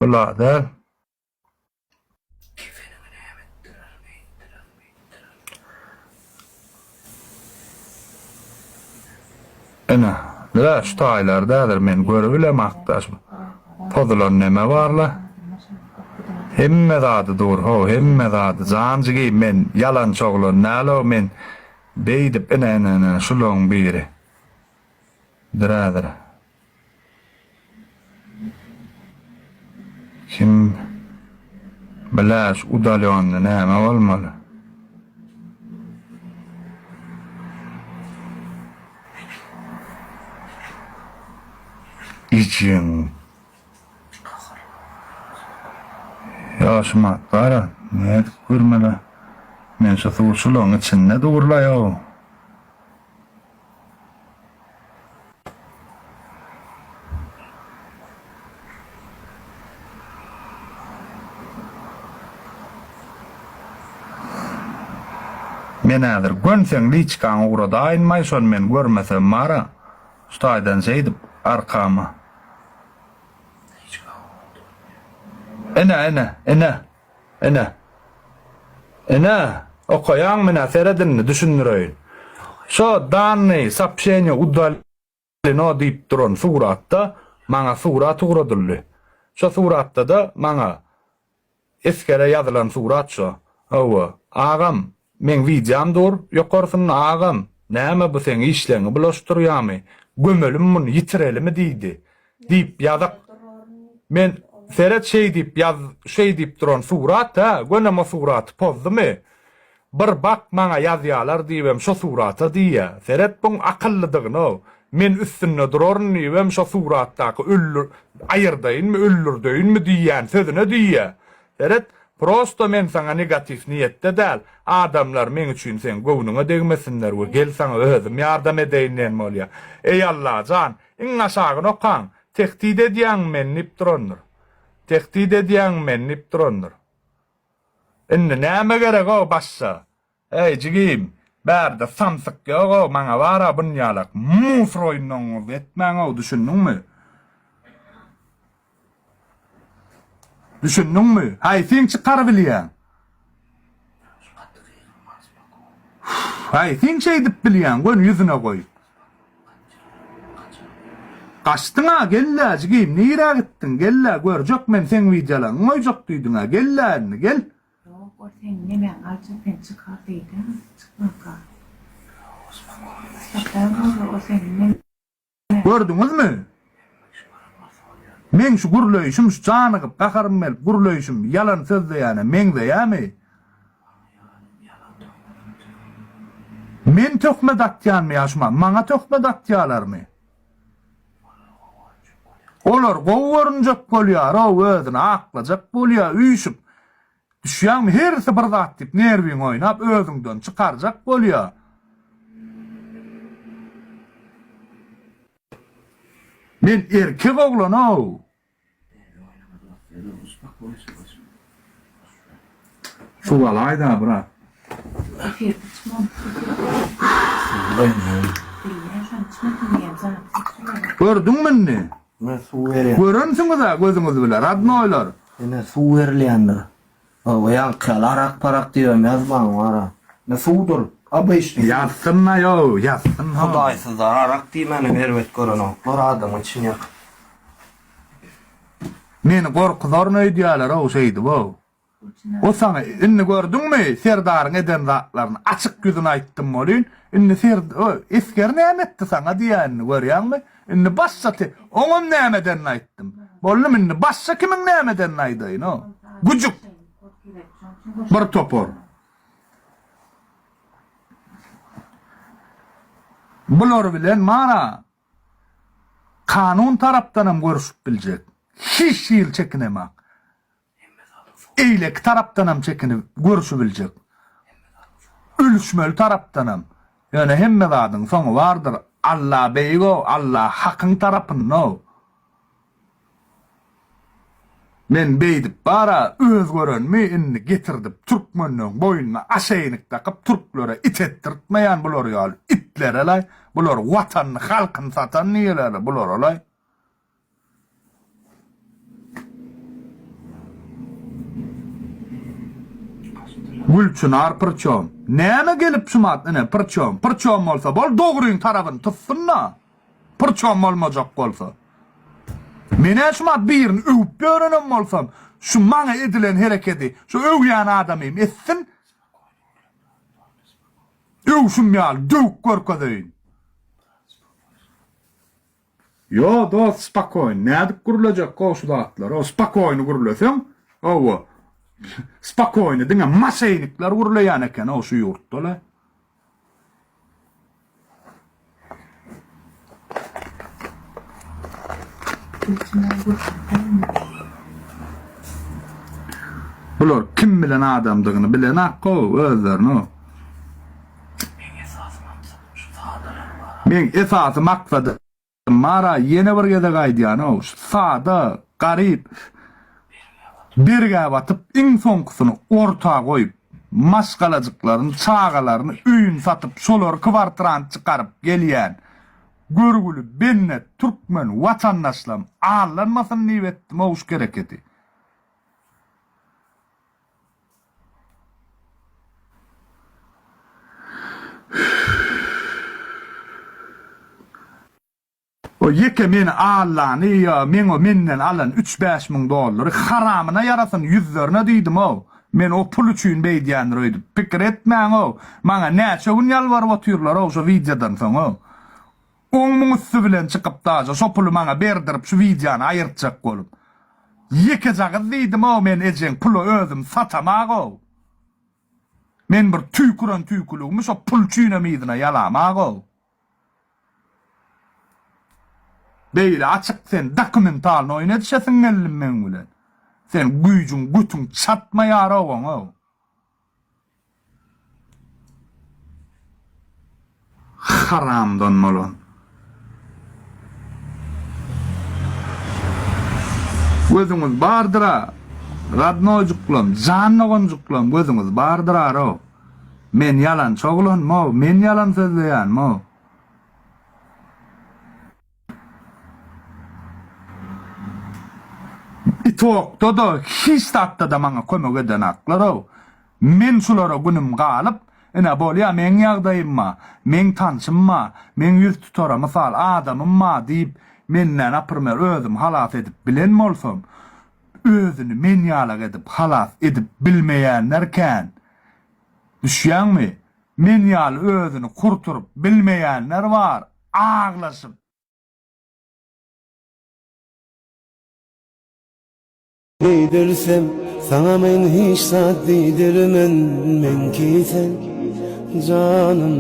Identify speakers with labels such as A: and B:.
A: Bular ene, la şu taýlardadyr men görüp bilemekdaş. Podular näme barla? Hemme zady dur, hemme zady. Zanjygy men yalan çoglan nälo men beýdip ene şuloň biri. Diradir. Kim biläş udalýanyny näme bolmaly? İçin. Yaşmak var, ne görmeli? Men şu suçluğun içinde durlayo. Men adır gönsen liçkan uğrada aynmay son men görmesem mara. Staydan seydip arkama. Ene. Okayan mena seredini düşündüröyin. Şo danni sapşeni udalino deyip duran suratta maňa surat uğradyldy. Şo suratda da maňa eskere ýazylan surat şo. Owa, agam, men widiam dur, ýokarsyň agam. Näme bu seň işleňi bulaşdyrýarmy? Gömelim muny ýitirelim diýdi. Diýip ýadak. Men seret şey deyip duran surat ha, göneme surat pozdumy? Bir bak maňa ýazýarlar diýem şo surata diýe. Seret buň akyllydygyny, men üstünde duraryn diýem şo suratdaky öllür aýyrdaýynmy, öllürdeýinmi diýen sözüne diýe. Seret prosto men saňa negatif niýetde däl. Adamlar men üçin sen göwnüňe degmesinler we gel saňa özüm ýardam edeýin bolýar. Ey Allah can, iň aşagyny okan, tehdit edýän men nip durandyr. Tehdit edýän men nip durandyr. Indi näme gerek o başsa? Ey jigim, bärde samsyk ýok o maňa bara bunýalak. Musroýnyň etmäň o düşündiňmi? Düşündiňmi? Hay sen çykar bilýän. Hay sen şey dip bilýän, gön ýüzüne goý. Kaçtına gelle jigim, nire gittin gelle görjek men sen widialan oýjak diýdiňa gelle gel.
B: Yok, o sen neme alçı ben çıkar diýdim, çıkmaka. O sen neme.
A: Gördüňizmi? Men şu gurlöýüşüm, şu janygyp gakarym bel gurlöýüşüm yalan söz ýany meňde ýamy. Men tökme datýanmy ýaşma, maňa tökme datýarlarmy? Olar gowurunjak bolýar, o özüni aklajak bolýar, üýşüp. Düşýärmi herse bir zat dip nerwiň oýnap özüňden çykarjak bolýar. Men erkek oglan o. Şu alayda bırak. Gördün mü?
C: Ne su veriyor.
A: Görünsün da gözünüz bile radnoylar.
C: Ne su veriliyandır. O yankal arak parak diyorum yazmam var. Ne sudur. Abi işte.
A: Yazsın na yo, yazsın ha.
C: Hudaysızlar arak diýmeni verwet görün o. Muradym için yak.
A: Meni korkuzar ne diýerler o şeydi bu. O sana inni gördüňmi? Serdaryň eden zatlaryny açyk ýüzüne aýtdym bolýan. Inni esker näme etdi sana diýänini görýärmi? Inni başsaty oňam nämeden aýtdym. Boldy inni başsa kimiň nämeden aýdy no? Gujuk. Bir topor. Bular bilen mara kanun tarapdanam görüşüp biljek. Hiç ýyl çekinemek. Eýlek tarapdanam çekinip görüşüp biljek. Ölüşmeli tarapdanam. Yani hemme zadyň soňy bardyr. Allah beýgo, Allah hakyň tarapyn no. Men beýdip bara öz görenmi inni getirdip türkmeniň boýuna aşeýnik takyp türklere it etdirtmeýän bular ýaly itler alay. Bular watanyny, halkyny satan niýeler bular alay. Gülçünar pırçom. Näme gelip şumat ene pırçom. Pırçom bolsa bol dogryň tarabyny tutsunna. Pırçom bolmajak bolsa. Mene şumat birini öwüp görenem bolsam, şu maňa edilen hereketi, şu öwýän adamym etsin. Öwşüm ýal, döwük görkedeýin. Yo, dost, spakoyn. Nädik gurulajak goşudatlar? O spakoyny gurulasaň, owo. Spakoyny diňe maşenikler gurulaýan eken o şu ýurtda. Bular kim bilen adamdygyny bilen akko özlerini. Men esasy maksady mara yene bir gede gaýdýan o sada garyp birge batyp iň soňkusyny orta goýup maşgalajyklaryny çağalaryny üýün satyp şolary kwartran çykaryp gelýän görgülü bennet türkmen watandaşlam ağlanmasyn niýetdi mowş gerekedi. O yeke meni ağlan, men o menden alan 3-5 min dollary haramyna yarasyn yüzlerine diýdim o. Men o pul üçin beýdýän röýdüm. Pikir etmäň o. Maňa näçe gün ýalbaryp otyrlar o şu videodan soň o. 10 min üstü bilen çykyp daja şo puly maňa berdirip şu videony aýyrtjak bolup. Yeke jagy diýdim o men ejen puly özüm satamak o. Men bir tüýkülügimi şo pul üçin emidine ýalamak o. Beýle açyk sen dokumentalny oýnatşasyň ellim men bilen. Sen güýjüň gütüň çatmaýar o. Haramdan molon. Gözüňiz bardyra. Radnojuklam, jannogonjuklam gözüňiz bardyrar o. Men yalan çoglanma, men yalan sözleýänmi? Tok dodo hiç tatta da maňa kömek eden aklar o. Men şulara günüm galyp, ene bolýa men ýagdaýymma, men tanşymma, men ýüz tutara mysal adamymma diýip menden apyrmer özüm halas edip bilen bolsam, özüni men ýalak edip halas edip bilmeýänlerken düşýänmi? Men ýaly özüni kurturup bilmeýänler bar, aglaşyp
D: Didersem sana men hiç saat didermen men ki sen canım